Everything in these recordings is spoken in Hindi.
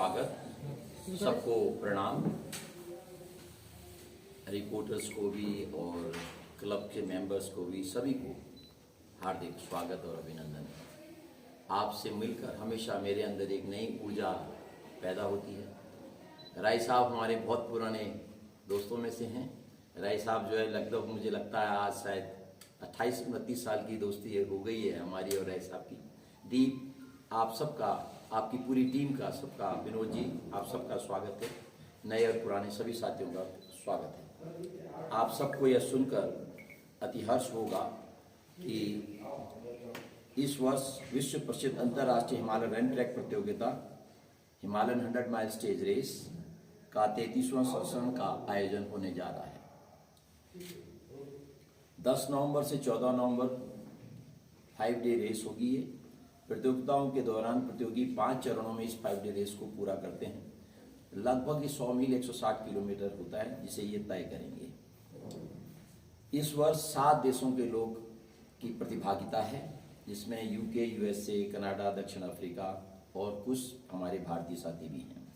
स्वागत, सबको प्रणाम, रिपोर्टर्स को भी और क्लब के मेंबर्स को भी, सभी को हार्दिक स्वागत और अभिनंदन। आपसे मिलकर हमेशा मेरे अंदर एक नई ऊर्जा पैदा होती है। राय साहब हमारे बहुत पुराने दोस्तों में से हैं। राय साहब जो है लगभग मुझे लगता है आज शायद 28-29 साल की दोस्ती हो गई है हमारी और राय साहब की। दीप, आप सबका, आपकी पूरी टीम का, सबका, विनोद जी आप सबका स्वागत है। नए और पुराने सभी साथियों का स्वागत है। आप सबको यह सुनकर अति हर्ष होगा कि इस वर्ष विश्व प्रसिद्ध अंतर्राष्ट्रीय हिमालयन रन ट्रैक प्रतियोगिता हिमालयन 100 माइल स्टेज रेस का 33वां संस्करण का आयोजन होने जा रहा है। 10 नवंबर से 14 नवंबर 5 डे रेस होगी। ये प्रतियोगिताओं के दौरान प्रतियोगी 5 चरणों में इस 5 डे रेस को पूरा करते हैं। लगभग 100 मील 160 किलोमीटर होता है जिसे ये तय करेंगे। इस वर्ष 7 देशों के लोग की प्रतिभागिता है, जिसमें यूके, यूएसए, कनाडा, दक्षिण अफ्रीका और कुछ हमारे भारतीय साथी भी हैं।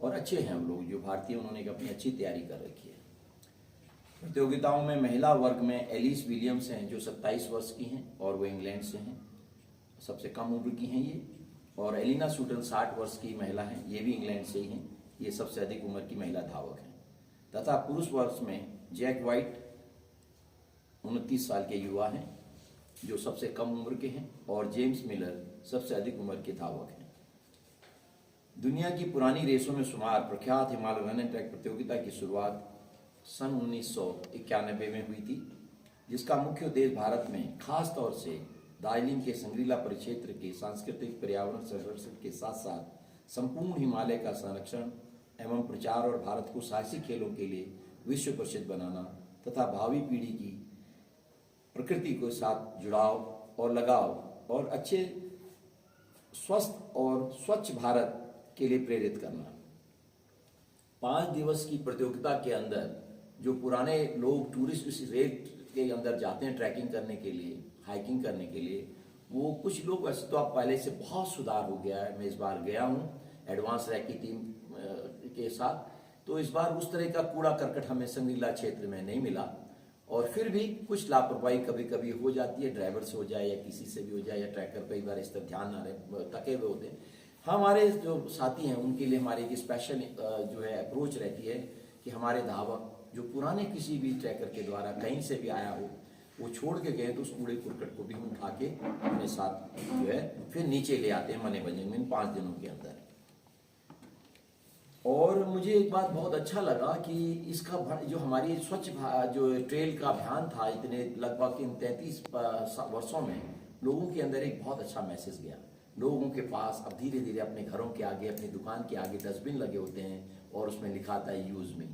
और अच्छे हैं हम लोग जो भारतीय, उन्होंने अपनी अच्छी तैयारी कर रखी है। प्रतियोगिताओं में महिला वर्ग में एलिस विलियम्स हैं जो 27 वर्ष की हैं और वो इंग्लैंड से हैं, सबसे कम उम्र की हैं ये। और एलिना सूटन 60 वर्ष की महिला हैं, ये भी इंग्लैंड से ही हैं, ये सबसे अधिक उम्र की महिला धावक हैं। तथा पुरुष वर्ग में जैक वाइट 29 साल के युवा हैं जो सबसे कम उम्र के हैं, और जेम्स मिलर सबसे अधिक उम्र के धावक हैं। दुनिया की पुरानी रेसों में शुमार प्रख्यात हिमालय रन एंड ट्रैक प्रतियोगिता की शुरुआत सन 1991 में हुई थी, जिसका मुख्य उद्देश्य भारत में खास तौर से दार्जिलिंग के संग्रीला परिक्षेत्र के सांस्कृतिक पर्यावरण संरक्षण के साथ साथ संपूर्ण हिमालय का संरक्षण एवं प्रचार और भारत को साहसिक खेलों के लिए विश्व प्रसिद्ध बनाना तथा भावी पीढ़ी की प्रकृति के साथ जुड़ाव और लगाव और अच्छे स्वस्थ और स्वच्छ भारत के लिए प्रेरित करना। 5 दिवस की प्रतियोगिता के अंदर जो पुराने लोग टूरिस्ट इस रेट के अंदर जाते हैं ट्रैकिंग करने के लिए, हाइकिंग करने के लिए, वो कुछ लोग, वैसे तो अब पहले से बहुत सुधार हो गया है। मैं इस बार गया हूँ एडवांस रैक की टीम के साथ, तो इस बार उस तरह का कूड़ा करकट हमें संग्रीला क्षेत्र में नहीं मिला। और फिर भी कुछ लापरवाही कभी कभी हो जाती है, ड्राइवर से हो जाए या किसी से भी हो जाए, या ट्रैकर कई बार इस तरह ध्यान ना रहे, तके हुए होते हैं। हमारे जो साथी हैं उनके लिए हमारी एक स्पेशल जो है अप्रोच रहती है कि हमारे धावक जो पुराने किसी भी ट्रैकर के द्वारा कहीं से भी आया हो, वो छोड़ के गए तो उस कूड़े कुरकट को भी हम उठा के अपने साथ जो है फिर नीचे ले आते हैं मने भंजन में 5 दिनों के अंदर। और मुझे एक बात बहुत अच्छा लगा कि इसका जो हमारी स्वच्छ जो ट्रेल का अभियान था, इतने लगभग इन 33 वर्षों में लोगों के अंदर एक बहुत अच्छा मैसेज गया। लोगों के पास अब धीरे धीरे अपने घरों के आगे, अपनी दुकान के आगे डस्टबिन लगे होते हैं और उसमें लिखा था यूज मी।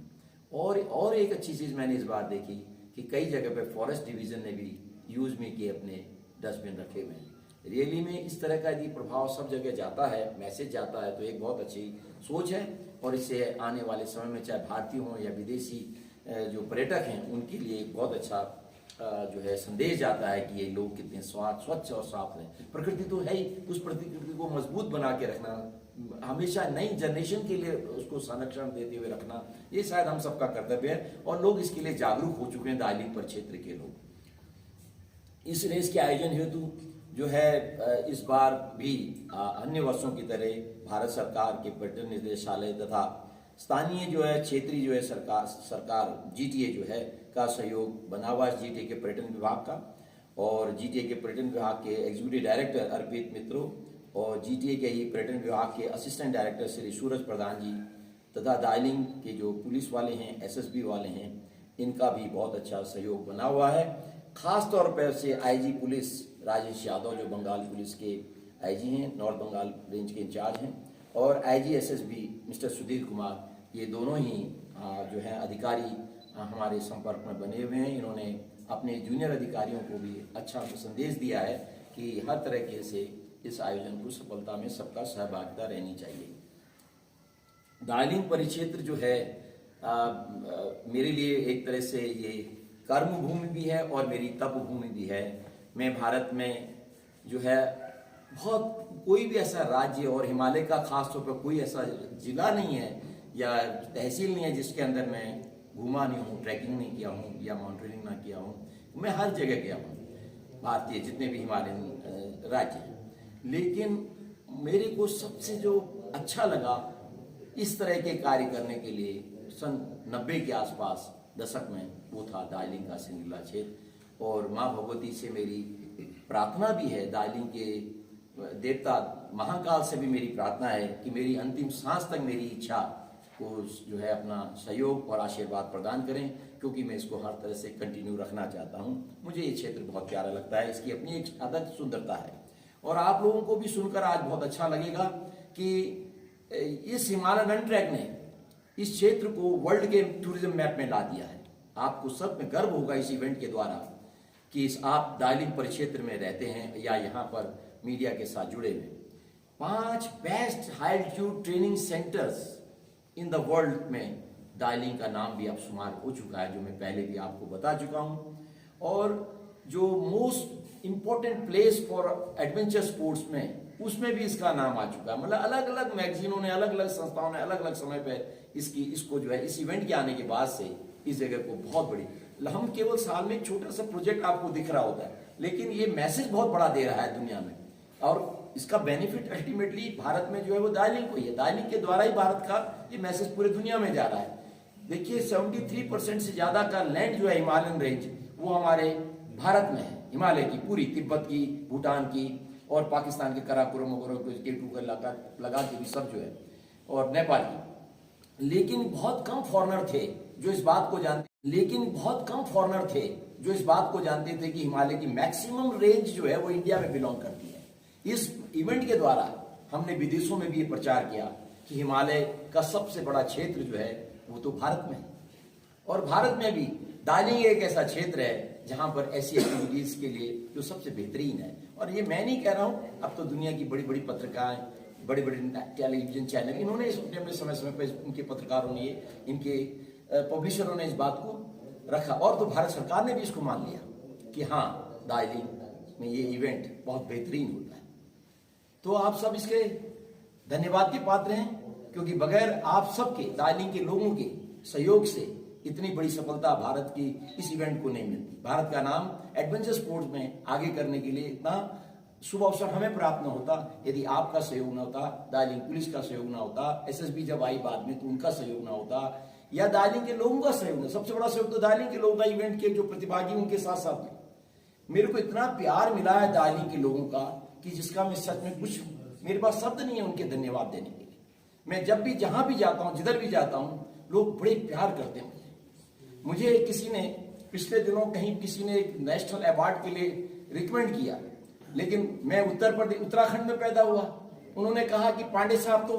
और एक अच्छी चीज मैंने इस बार देखी कि कई जगह पे फॉरेस्ट डिवीजन ने भी यूज मी के अपने डस्टबिन रखे हुए हैं। रियली में इस तरह का यदि प्रभाव सब जगह जाता है, मैसेज जाता है, तो एक बहुत अच्छी सोच है। और इससे आने वाले समय में चाहे भारतीय हों या विदेशी जो पर्यटक हैं, उनके लिए एक बहुत अच्छा जो है संदेश जाता है कि ये लोग कितने स्वच्छ और साफ रहें। प्रकृति तो है ही, उस प्रकृति को मजबूत बना के रखना, हमेशा नई जनरेशन के लिए उसको संरक्षण देते हुए रखना, ये शायद हम सबका कर्तव्य है। और लोग इसके लिए जागरूक हो चुके हैं, दार्जिलिंग परिक्षेत्र के लोग। इस रेस के आयोजन हेतु जो है इस बार भी अन्य वर्षों की तरह भारत सरकार के पर्यटन निदेशालय तथा स्थानीय जो है क्षेत्रीय जो है सरकार जीटीए जो है का सहयोग बना हुआ है। जीटीए के पर्यटन विभाग का और जीटीए के पर्यटन विभाग के एग्जीक्यूटिव डायरेक्टर अर्पित मित्रों और जीटीए के ही पर्यटन विभाग के असिस्टेंट डायरेक्टर श्री सूरज प्रधान जी तथा दार्जिलिंग के जो पुलिस वाले हैं, एसएसबी वाले हैं, इनका भी बहुत अच्छा सहयोग बना हुआ है। खास तौर पर से आईजी पुलिस राजेश यादव जो बंगाल पुलिस के आईजी हैं, नॉर्थ बंगाल रेंज के इंचार्ज हैं, और IG SSB mister Sudhir Kumar, ये दोनों ही जो है अधिकारी हमारे संपर्क में बने हुए हैं। इन्होंने अपने जूनियर अधिकारियों को भी अच्छा संदेश दिया है कि हर तरीके से इस आयोजन को सफलता में सबका सहभागिता रहनी चाहिए। दार्जिलिंग परिक्षेत्र जो है मेरे लिए एक तरह से ये कर्म भूमि भी है और मेरी तप भूमि भी है। मैं भारत में जो है बहुत कोई भी ऐसा राज्य और हिमालय का खास तौर पर कोई ऐसा जिला नहीं है या तहसील नहीं है जिसके अंदर मैं घूमा नहीं हूँ, ट्रैकिंग नहीं किया हूँ या माउंटेनिंग ना किया हूँ। मैं हर जगह गया हूँ, भारतीय जितने भी हिमालयन राज्य हैं। लेकिन मेरे को सबसे जो अच्छा लगा इस तरह के कार्य करने के लिए सन 90 के आसपास दशक में, वो था दार्जिलिंग का सिंगला क्षेत्र। और माँ भगवती से मेरी प्रार्थना भी है, दार्जिलिंग के देवता महाकाल से भी मेरी प्रार्थना है कि मेरी अंतिम सांस तक मेरी इच्छा को जो है अपना सहयोग और आशीर्वाद प्रदान करें, क्योंकि मैं इसको हर तरह से कंटिन्यू रखना चाहता हूं। मुझे ये क्षेत्र बहुत प्यारा लगता है, इसकी अपनी एक अलग सुंदरता है। और आप लोगों को भी सुनकर आज बहुत अच्छा लगेगा कि इस हिमालय रन ट्रैक ने इस क्षेत्र को वर्ल्ड के टूरिज्म मैप में ला दिया है। आपको सब में गर्व होगा इस इवेंट के द्वारा कि आप दार्जिलिंग परिक्षेत्र में रहते हैं या यहाँ पर मीडिया के साथ जुड़े हुए। 5 best high altitude training centres in the world में दार्जिलिंग का नाम भी अब शुमार हो चुका है, जो मैं पहले भी आपको बता चुका हूँ। और जो most important place for adventure sports में, उसमें भी इसका नाम आ चुका है। मतलब अलग अलग मैगजीनों ने, अलग अलग संस्थाओं ने अलग अलग समय पे इसको जो है इस इवेंट के आने के बाद से इस जगह को बहुत बड़ी, हम केवल साल में एक छोटा सा प्रोजेक्ट आपको दिख रहा होता है, लेकिन ये मैसेज बहुत बड़ा दे रहा है दुनिया में। और इसका बेनिफिट अल्टीमेटली भारत में जो है वो दार्जिलिंग को ही है। दार्जिलिंग के द्वारा ही भारत का ये मैसेज पूरे दुनिया में जा रहा है। देखिए 73% से ज्यादा का लैंड जो है हिमालयन रेंज, वो हमारे भारत में है। हिमालय की पूरी, तिब्बत की, भूटान की और पाकिस्तान के कराकोरम वगैरह के लगा के भी सब जो है, और नेपाल की। लेकिन बहुत कम फॉरेनर थे जो इस बात को जानते थे कि हिमालय की मैक्सिमम रेंज जो है वो इंडिया में बिलोंग करती है। इस इवेंट के द्वारा हमने विदेशों में भी ये प्रचार किया कि हिमालय का सबसे बड़ा क्षेत्र जो है वो तो भारत में है। और भारत में भी दार्जिलिंग एक ऐसा क्षेत्र है जहां पर ऐसी एक्टिविटीज के लिए जो सबसे बेहतरीन है। और ये मैं नहीं कह रहा हूं, अब तो दुनिया की बड़ी बड़ी पत्रिकाएं, बड़े बड़े टेलीविजन चैनल, इन्होंने अपने समय समय पर, उनके पत्रकारों ने, इनके पब्लिशरों ने इस बात को रखा। और तो भारत सरकार ने भी इसको मान लिया कि हाँ, दार्जिलिंग में ये इवेंट बहुत बेहतरीन होता है। तो आप सब इसके धन्यवाद के पात्र हैं, क्योंकि बगैर आप सबके, दार्जिलिंग के लोगों के सहयोग से इतनी बड़ी सफलता भारत की इस इवेंट को नहीं मिलती। भारत का नाम एडवेंचर स्पोर्ट्स में आगे करने के लिए इतना शुभ अवसर हमें प्राप्त न होता यदि आपका सहयोग न होता, दार्जिलिंग पुलिस का सहयोग न होता, एसएसबी जब आई बाद में तो उनका सहयोग न होता, या दार्जिलिंग के लोगों का सहयोग। सबसे बड़ा सहयोग तो दार्जिलिंग के लोगों का, इवेंट के जो प्रतिभागी उनके साथ साथ में। मेरे को इतना प्यार मिला है दार्जिलिंग के लोगों का कि जिसका मैं सच में कुछ, मेरे पास शब्द नहीं है उनके धन्यवाद देने के लिए। मैं जब भी जहां भी जाता हूं, जिधर भी जाता हूं, लोग बड़े प्यार करते हैं मुझे। किसी ने पिछले दिनों कहीं किसी ने एक नेशनल अवार्ड के लिए रिकमेंड किया, लेकिन मैं उत्तराखंड में पैदा हुआ। उन्होंने कहा कि पांडे साहब तो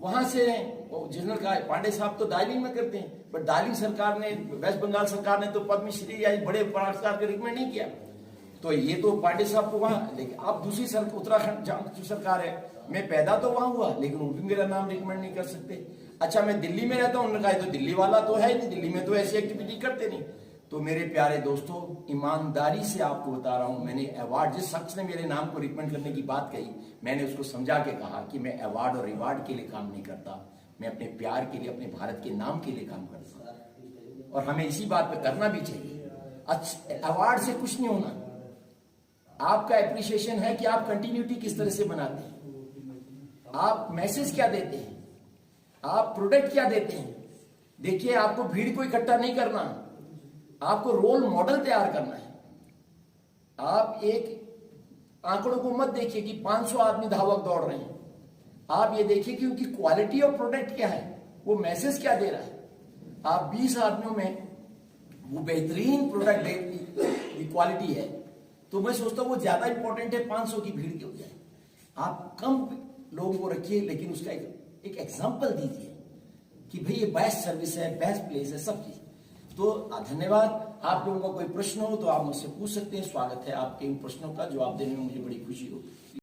वहां से हैं, जिन्होंने कहा पांडे साहब तो दार्जिलिंग में करते हैं, बट दार्जिलिंग सरकार ने, वेस्ट बंगाल सरकार ने तो पद्मश्री या बड़े पुरस्कार के रिकमेंड नहीं किया। तो ये तो पांडे साहब को वहां, लेकिन अब दूसरी उत्तराखंड जो सरकार है, मैं पैदा तो वहां हुआ लेकिन वो भी मेरा नाम रिकमेंड नहीं कर सकते। अच्छा, मैं दिल्ली में रहता हूं, उन्होंने कहा तो दिल्ली वाला तो है नहीं, दिल्ली में तो ऐसी एक्टिविटी करते नहीं। तो मेरे प्यारे दोस्तों, ईमानदारी से आपको बता रहा हूं, मैंने अवार्ड, जिस शख्स ने मेरे नाम को रिकमेंड करने की बात कही, मैंने उसको समझा के कहा कि मैं अवार्ड और रिवार्ड के लिए काम नहीं करता, मैं अपने प्यार के लिए, अपने भारत के नाम के लिए काम करता हूं। और हमें इसी बात पे करना भी चाहिए। अवार्ड से कुछ नहीं होना, आपका एप्रिसिएशन है कि आप कंटिन्यूटी किस तरह से बनाते हैं, आप मैसेज क्या देते हैं, आप प्रोडक्ट क्या देते हैं। देखिए, आपको भीड़ को इकट्ठा नहीं करना, आपको रोल मॉडल तैयार करना है। आप एक आंकड़ों को मत देखिए कि 500 आदमी धावक दौड़ रहे हैं, आप ये देखिए कि उनकी क्वालिटी ऑफ प्रोडक्ट क्या है, वो मैसेज क्या दे रहा है। आप 20 आदमियों में वो बेहतरीन प्रोडक्ट की क्वालिटी है, तो मैं सोचता हूं वो ज्यादा इंपॉर्टेंट है 500 की भीड़ के बजाय। आप कम लोगों को रखिए, लेकिन उसका एक एग्जाम्पल दीजिए कि भाई ये बेस्ट सर्विस है, बेस्ट प्लेस है, सब चीज। तो धन्यवाद। आप लोगों का कोई प्रश्न हो तो आप मुझसे पूछ सकते हैं। स्वागत है आपके इन प्रश्नों का, जवाब देने में मुझे बड़ी खुशी होगी।